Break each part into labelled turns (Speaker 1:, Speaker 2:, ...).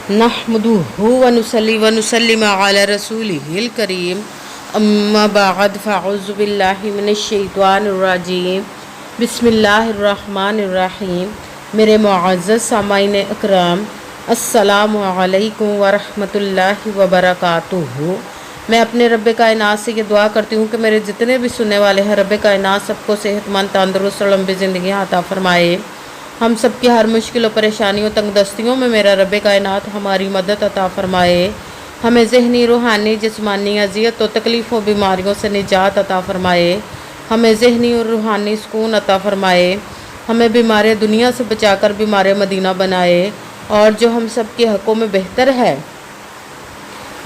Speaker 1: नहमदुहु व नुसल्ली व नुसल्लिम अला रसूलिहिल करीम अम्मा बाद फ़अऊज़ु बिल्लाहि मिनश शैतानिर रजीम बिस्मिल्लाहिर रहमानिर रहीम। मेरे मुअज़्ज़ज़ सामाईन अकराम, अस्सलामु अलैकुम व रहमतुल्लाहि व बरकातुहू। मैं अपने रब्बे कायनात से ये दुआ करती हूँ कि मेरे जितने भी सुनने वाले हैं, रब्बे कायनात सबको सेहतमंद, तंदुरुस्त और लंबी ज़िंदगी अता फरमाए। हम सब की हर मुश्किल और परेशानियों, तंगदस्तियों में मेरा रब्बे कायनात हमारी मदद अता फरमाए। हमें ज़हनी, रूहानी, जिस्मानी अज़ियत और तकलीफ़ों, बीमारियों से निजात अता फरमाए। हमें ज़हनी और रूहानी सुकून अता फरमाए। हमें बीमार दुनिया से बचाकर बीमार मदीना बनाए। और जो हम सब के हक़ों में बेहतर है,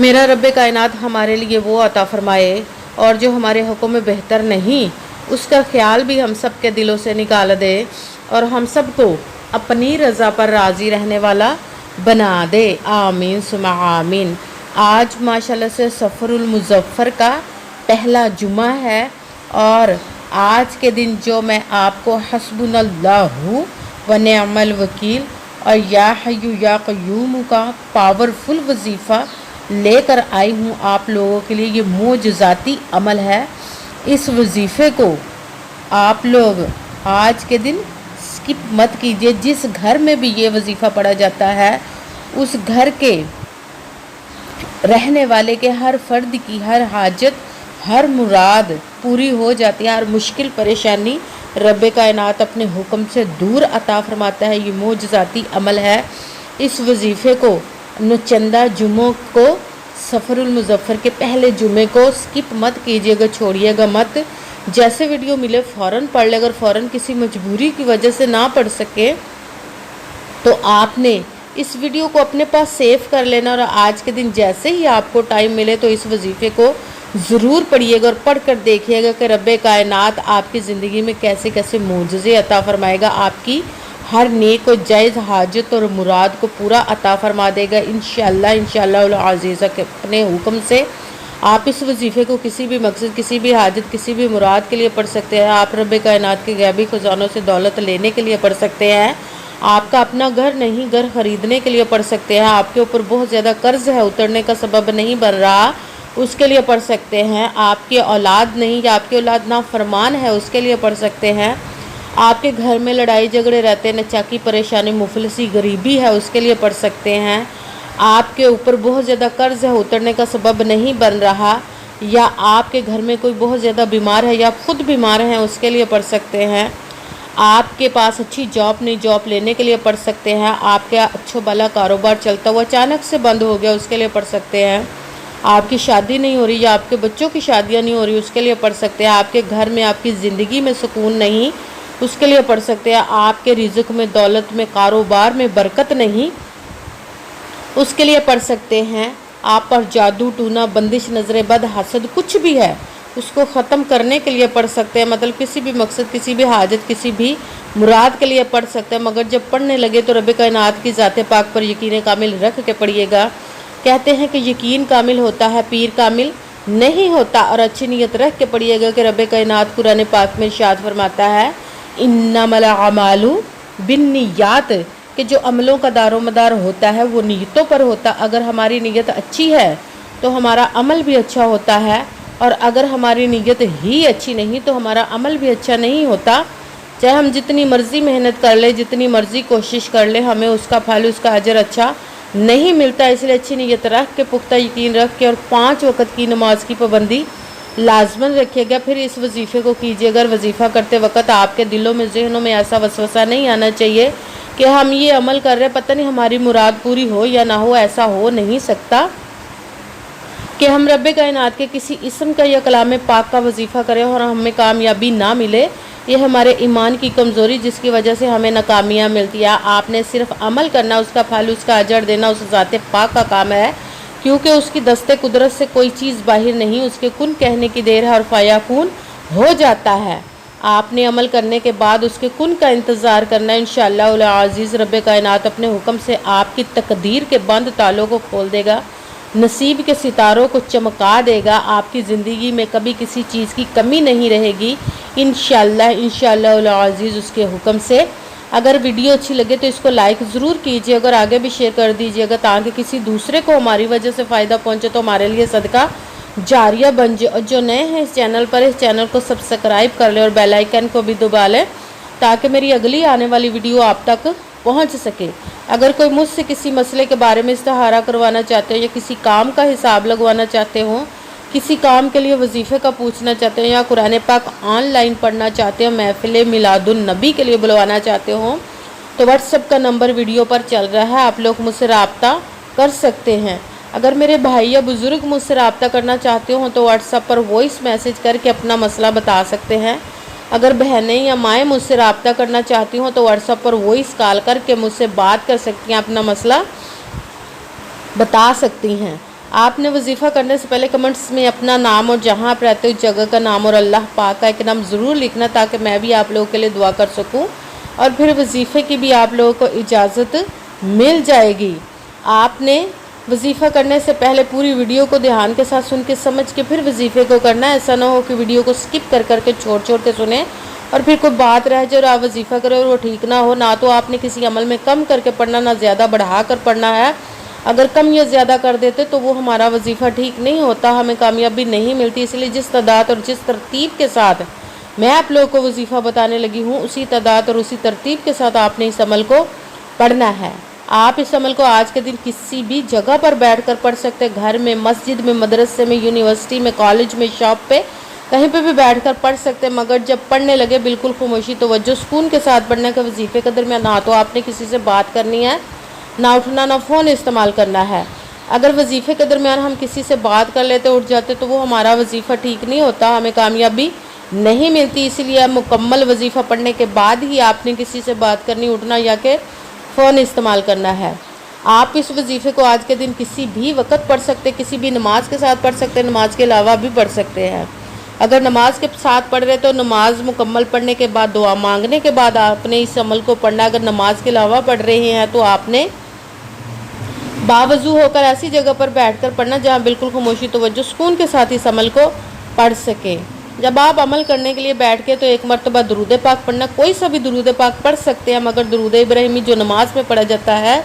Speaker 1: मेरा रब्बे कायनात हमारे लिए वो अता फरमाए। और जो हमारे हक़ों में बेहतर नहीं, उसका ख्याल भी हम सब के दिलों से निकाल दे और हम सबको अपनी रज़ा पर राज़ी रहने वाला बना दे। आमीन सुमा आमीन। आज माशाल्लाह से सफ़रुल मुज़फ़्फ़र का पहला जुमा है और आज के दिन जो मैं आपको हस्बुनल्लाहु व निअमल वकील और या हय्यु या क़य्यूम का पावरफुल वजीफ़ा लेकर आई हूँ आप लोगों के लिए, ये मोजज़ाती अमल है। इस वजीफ़े को आप लोग आज के दिन स्किप मत कीजिए। जिस घर में भी ये वजीफ़ा पढ़ा जाता है, उस घर के रहने वाले के हर फर्द की हर हाजत, हर मुराद पूरी हो जाती है। हर मुश्किल परेशानी रब्बे कायनात अपने हुक्म से दूर अता फरमाता है। ये मोजज़ाती अमल है। इस वजीफ़े को चंदा जुमों को, सफ़रुल मुज़फ़्फ़र के पहले जुमे को स्किप मत कीजिएगा, छोड़िएगा मत। जैसे वीडियो मिले फ़ौरन पढ़ ले। अगर फ़ौरन किसी मजबूरी की वजह से ना पढ़ सके तो आपने इस वीडियो को अपने पास सेव कर लेना और आज के दिन जैसे ही आपको टाइम मिले तो इस वजीफ़े को ज़रूर पढ़िएगा और पढ़ कर देखिएगा कि रब्बे कायनात आपकी ज़िंदगी में कैसे कैसे मोजज़े अता फरमाएगा। आपकी हर नेक और जायज़ हाजत और मुराद को पूरा अता फरमा देगा इंशाअल्लाह। इंशाअल्लाह अज़ीज़ के अपने हुक्म से आप इस वजीफ़े को किसी भी मकसद, किसी भी हाजत, किसी भी मुराद के लिए पढ़ सकते हैं। आप रब्बे कायनात के गैबी खजानों से दौलत लेने के लिए पढ़ सकते हैं। आपका अपना घर नहीं, घर ख़रीदने के लिए पढ़ सकते हैं। आपके ऊपर बहुत ज़्यादा कर्ज है, उतरने का सबब नहीं बन रहा, उसके लिए पढ़ सकते हैं। आपकी औलाद नहीं या आपकी औलाद नाफरमान है, उसके लिए पढ़ सकते हैं। आपके घर में लड़ाई झगड़े रहते हैं, नचाकी परेशानी, मुफलिसी, गरीबी है, उसके लिए पढ़ सकते हैं। आपके ऊपर बहुत ज़्यादा कर्ज है, उतरने का सबब नहीं बन रहा, या आपके घर में कोई बहुत ज़्यादा बीमार है या ख़ुद बीमार हैं, उसके लिए पढ़ सकते हैं। आपके पास अच्छी जॉब नहीं, जॉब लेने के लिए पढ़ सकते हैं। आपके अच्छा भला कारोबार चलता हुआ अचानक से बंद हो गया, उसके लिए पढ़ सकते हैं। आपकी शादी नहीं हो रही या आपके बच्चों की शादियाँ नहीं हो रही, उसके लिए पढ़ सकते हैं। आपके घर में, आपकी ज़िंदगी में सुकून नहीं, उसके लिए पढ़ सकते हैं। आपके रिज़्क़ में, दौलत में, कारोबार में बरकत नहीं, उसके लिए पढ़ सकते हैं। आप पर जादू टूना, बंदिश, नज़र बद, हसद कुछ भी है, उसको ख़त्म करने के लिए पढ़ सकते हैं। मतलब किसी भी मकसद, किसी भी हाजत, किसी भी मुराद के लिए पढ़ सकते हैं। मगर जब पढ़ने लगे तो रब्बे कायनात की ज़ात पाक पर यकीन कामिल रख के पढ़िएगा। कहते हैं कि यकीन कामिल होता है, पीर कामिल नहीं होता। और अच्छी नीयत रख के पढ़िएगा कि रब्बे कायनात कुरान पाक में इरशाद फरमाता है, इन्नमल अमालु बिन्नियात, कि जो अमलों का दारोमदार होता है वो नीयतों पर होता। अगर हमारी नीयत अच्छी है तो हमारा अमल भी अच्छा होता है, और अगर हमारी नीयत ही अच्छी नहीं तो हमारा अमल भी अच्छा नहीं होता। चाहे हम जितनी मर्ज़ी मेहनत कर ले, जितनी मर्ज़ी कोशिश कर ले, हमें उसका फल, उसका अजर अच्छा नहीं मिलता। इसलिए अच्छी नीयत रख के, पुख्ता यकीन रख के और 5 वक़्त की नमाज की पाबंदी लाजमन रखिएगा। फिर इस वजीफ़े को कीजिए। अगर वजीफ़ा करते वक्त आपके दिलों में, जहनों में ऐसा वसवसा नहीं आना चाहिए कि हम ये अमल कर रहे हैं, पता नहीं हमारी मुराद पूरी हो या ना हो। ऐसा हो नहीं सकता कि हम रब्बे कायनात के किसी इस्म का या कलाम पाक का वजीफ़ा करें और हमें कामयाबी ना मिले। ये हमारे ईमान की कमज़ोरी, जिसकी वजह से हमें नाकामियाँ मिलती है। आपने सिर्फ अमल करना, उसका फल, उसका अजर देना उस ज़ात पाक का काम है, क्योंकि उसकी दस्ते कुदरत से कोई चीज़ बाहर नहीं, उसके कुन कहने की देर है और फ़याकुन हो जाता है। आपने अमल करने के बाद उसके कुन का इंतज़ार करना। इंशाअल्लाह अज़ीज़ रब्बे कायनात अपने हुक्म से आपकी तकदीर के बंद तालों को खोल देगा, नसीब के सितारों को चमका देगा। आपकी ज़िंदगी में कभी किसी चीज़ की कमी नहीं रहेगी इंशाअल्लाह। इंशाअल्लाह अज़ीज़ उसके हुक्म से अगर वीडियो अच्छी लगे तो इसको लाइक ज़रूर कीजिए, अगर आगे भी शेयर कर दीजिएगा ताकि किसी दूसरे को हमारी वजह से फ़ायदा पहुंचे तो हमारे लिए सदका जारिया बन जाए। और जो नए हैं इस चैनल पर, इस चैनल को सब्सक्राइब कर लें और बेल आइकन को भी दबा लें ताकि मेरी अगली आने वाली वीडियो आप तक पहुंच सके। अगर कोई मुझसे किसी मसले के बारे में इस्तिहारा करवाना चाहते हो या किसी काम का हिसाब लगवाना चाहते हो, किसी काम के लिए वजीफ़े का पूछना चाहते हो या कुरान पाक ऑनलाइन पढ़ना चाहते हो, महफिल मिलादुन नबी के लिए बुलवाना चाहते हो, तो व्हाट्सएप का नंबर वीडियो पर चल रहा है, आप लोग मुझसे रब्ता कर सकते हैं। अगर मेरे भाई या बुज़ुर्ग मुझसे रब्ता करना चाहते हो तो व्हाट्सएप पर वॉइस मैसेज करके अपना मसला बता सकते हैं। अगर बहनें या माएँ मुझसे रब्ता करना चाहती हों तो व्हाट्सएप पर वॉइस कॉल करके मुझसे बात कर सकती हैं, अपना मसला बता सकती हैं। आपने वजीफ़ा करने से पहले कमेंट्स में अपना नाम और जहां आप रहते हो उस जगह का नाम और अल्लाह पाक का एक नाम ज़रूर लिखना ताकि मैं भी आप लोगों के लिए दुआ कर सकूं और फिर वजीफ़े की भी आप लोगों को इजाज़त मिल जाएगी। आपने वजीफ़ा करने से पहले पूरी वीडियो को ध्यान के साथ सुन के समझ के फिर वजीफ़े को करना है। ऐसा ना हो कि वीडियो को स्किप कर करके छोड़ के सुने और फिर कोई बात रह जाए और आप वजीफ़ा करें और वो ठीक ना हो। ना तो आपने किसी अमल में कम करके पढ़ना, ना ज़्यादा बढ़ा कर पढ़ना है। अगर कम या ज़्यादा कर देते तो वो हमारा वजीफ़ा ठीक नहीं होता, हमें कामयाबी नहीं मिलती। इसलिए जिस तादाद और जिस तरतीब के साथ मैं आप लोगों को वजीफ़ा बताने लगी हूँ उसी तादाद और उसी तरतीब के साथ आपने इस अमल को पढ़ना है। आप इस अमल को आज के दिन किसी भी जगह पर बैठ कर पढ़ सकते हैं, घर में, मस्जिद में, मदरसे में, यूनिवर्सिटी में, कॉलेज में, शॉप पे, कहीं पे भी बैठ कर पढ़ सकते हैं। मगर जब पढ़ने लगे बिल्कुल खामोशी तवज्जो सुकून के साथ पढ़ने के वजीफ़े के दरमियान ना तो आपने किसी से बात करनी है, ना उठना, ना फ़ोन इस्तेमाल करना है। अगर वजीफ़े के दरमियान हम किसी से बात कर लेते उठ जाते तो वो हमारा वजीफ़ा ठीक नहीं होता, हमें कामयाबी नहीं मिलती। इसलिए मुकम्मल वजीफ़ा पढ़ने के बाद ही आपने किसी से बात करनी, उठना या कि फ़ोन इस्तेमाल करना है। आप इस वजीफ़े को आज के दिन किसी भी वक्त पढ़ सकते, किसी भी नमाज के साथ पढ़ सकते, नमाज के अलावा भी पढ़ सकते हैं। अगर नमाज के साथ पढ़ रहे तो नमाज मुकम्मल पढ़ने के बाद दुआ मांगने के बाद आपने इस अमल को पढ़ना। अगर नमाज के अलावा पढ़ रहे हैं तो आपने बावजू होकर ऐसी जगह पर बैठकर पढ़ना जहाँ बिल्कुल खामोशी तवज्जो सुकून के साथ इस अमल को पढ़ सके। जब आप अमल करने के लिए बैठ के तो एक मरतबा दुरूद पाक पढ़ना, कोई सा भी दुरूद पाक पढ़ सकते हैं, मगर दुरूद इब्राहिमी जो नमाज में पढ़ा जाता है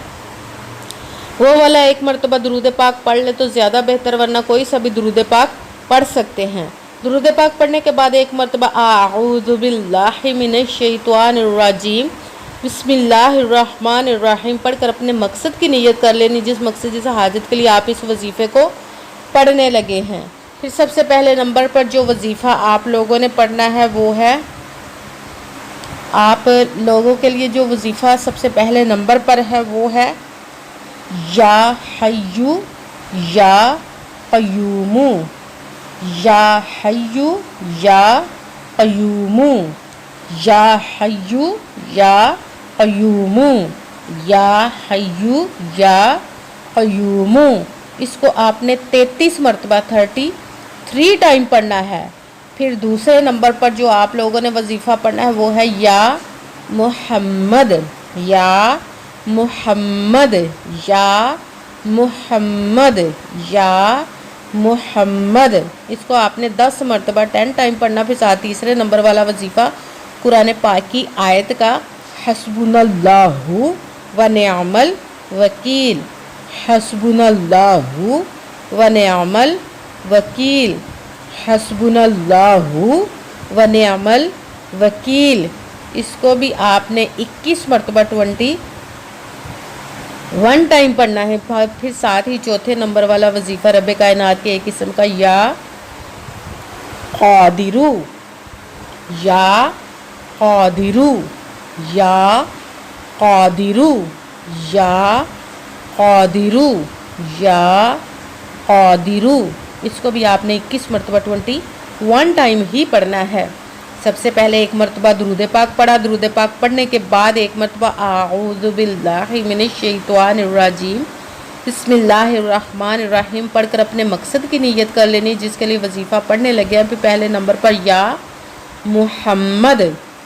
Speaker 1: वो वाला एक मरतबा दुरूद पाक पढ़ ले तो ज़्यादा बेहतर, वरना कोई सा भी दुरूद पाक पढ़ सकते हैं। दुरूद पाक पढ़ने के बाद एक मरतबा आऊज़ु बिल्लाहि मिनश शैतानिर रजीम बिस्मिल्लाहिर्रहमानिर्रहीम पढ़कर अपने मकसद की नियत कर लेनी, जिस मकसद जिस हाजत के लिए आप इस वजीफ़े को पढ़ने लगे हैं। फिर सबसे पहले नंबर पर जो वजीफ़ा आप लोगों ने पढ़ना है वो है, आप लोगों के लिए जो वजीफ़ा सबसे पहले नंबर पर है वो है या हय्यू या क़य्यूमू, या हय्यू या क़य्यूमू, या हय्यू या क़य्यूमू, या हय्यू या क़य्यूमू। इसको आपने 33 मरतबा 33 टाइम पढ़ना है। फिर दूसरे नंबर पर जो आप लोगों ने वजीफ़ा पढ़ना है वो है या मुहम्मद, या मुहम्मद, या मुहम्मद, या मुहम्मद। इसको आपने 10 मरतबा 10 टाइम पढ़ना। फिर साथ तीसरे नंबर वाला वजीफ़ा कुरान पाक की आयत का हस्बुनल्लाहु व निअमल वकील, हस्बुनल्लाहु व निअमल वकील, हस्बुनल्लाहु व निअमल वकील। इसको भी आपने 21 मरतबा 21 टाइम पढ़ना है। फिर साथ ही चौथे नंबर वाला वजीफ़ा रब कायनात के एक किस्म का या क़ादिरू, या क़ादिरू, या क़ादिरू, या क़ादिरू, या क़ादिरू। इसको भी आपने 21 मरतबा 21 टाइम ही पढ़ना है। सबसे पहले एक मरतबा दुरूद पाक पढ़ा, दुरूद पाक पढ़ने के बाद एक मरतबा आऊज़ु बिल्लाहि मिनश शैतानिर रजीम बिस्मिल्लाहिर्रहमानिर्रहीम पढ़कर अपने मकसद की नीयत कर लेनी, जिसके लिए वजीफ़ा पढ़ने लगे हैं। फिर पहले नंबर पर या मुहम्मद,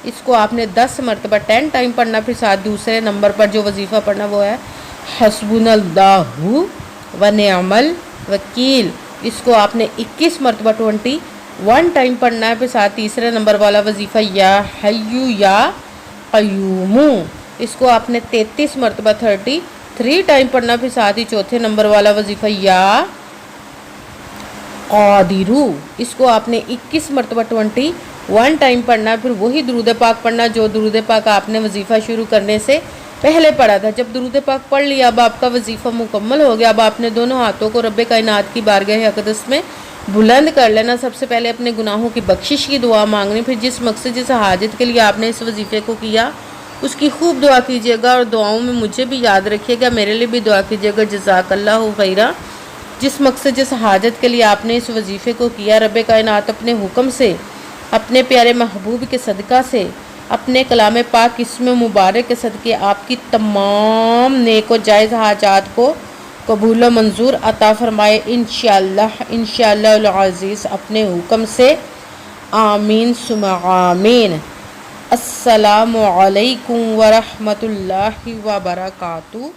Speaker 1: इसको आपने 10 मरतबा 10 टाइम पढ़ना। फिर साथ दूसरे नंबर पर जो वजीफ़ा पढ़ना वो है हस्बुनल्लाहु व निअमल वकील, इसको आपने 21 मरतबा 21 टाइम पढ़ना है। फिर साथ तीसरे नंबर वाला वजीफ़ा या हय्यू या قیوم، اس کو آپ نے 33 مرتبہ 33 ٹائم پڑھنا، پھر ساتھ ہی چوتھے نمبر والا وظیفہ یا قادرو، اس کو آپ نے 21 مرتبہ 21 ٹائم پڑھنا، پھر وہی درود پاک پڑھنا جو درود پاک آپ نے وظیفہ شروع کرنے سے پہلے پڑھا تھا۔ جب درود پاک پڑھ لیا، اب آپ کا وظیفہ مکمل ہو گیا، اب آپ نے دونوں ہاتھوں کو رب کائنات کی بارگاہ اقدس میں بلند کر لینا۔ سب سے پہلے اپنے گناہوں کی بخشش کی دعا مانگنی، پھر جس مقصد جس حاجت کے لیے آپ نے اس وظیفے کو کیا اس کی خوب دعا کیجیے گا، اور دعاؤں میں مجھے بھی یاد رکھیے گا، میرے لیے بھی دعا کیجیے گا۔ جزاک اللہ خیرہ۔ جس مقصد جس حاجت کے لیے آپ نے اس وظیفے کو کیا، رب کائنات اپنے حکم سے، اپنے پیارے محبوب کے صدقہ سے، اپنے کلام پاک اسم مبارک کے صدقے آپ کی تمام نیک و جائز حاجات کو قبول و منظور عطا فرمائے، انشاءاللہ العزیز اپنے حکم سے، آمین ثم آمین۔ السلام علیکم ورحمۃ اللہ وبرکاتہ۔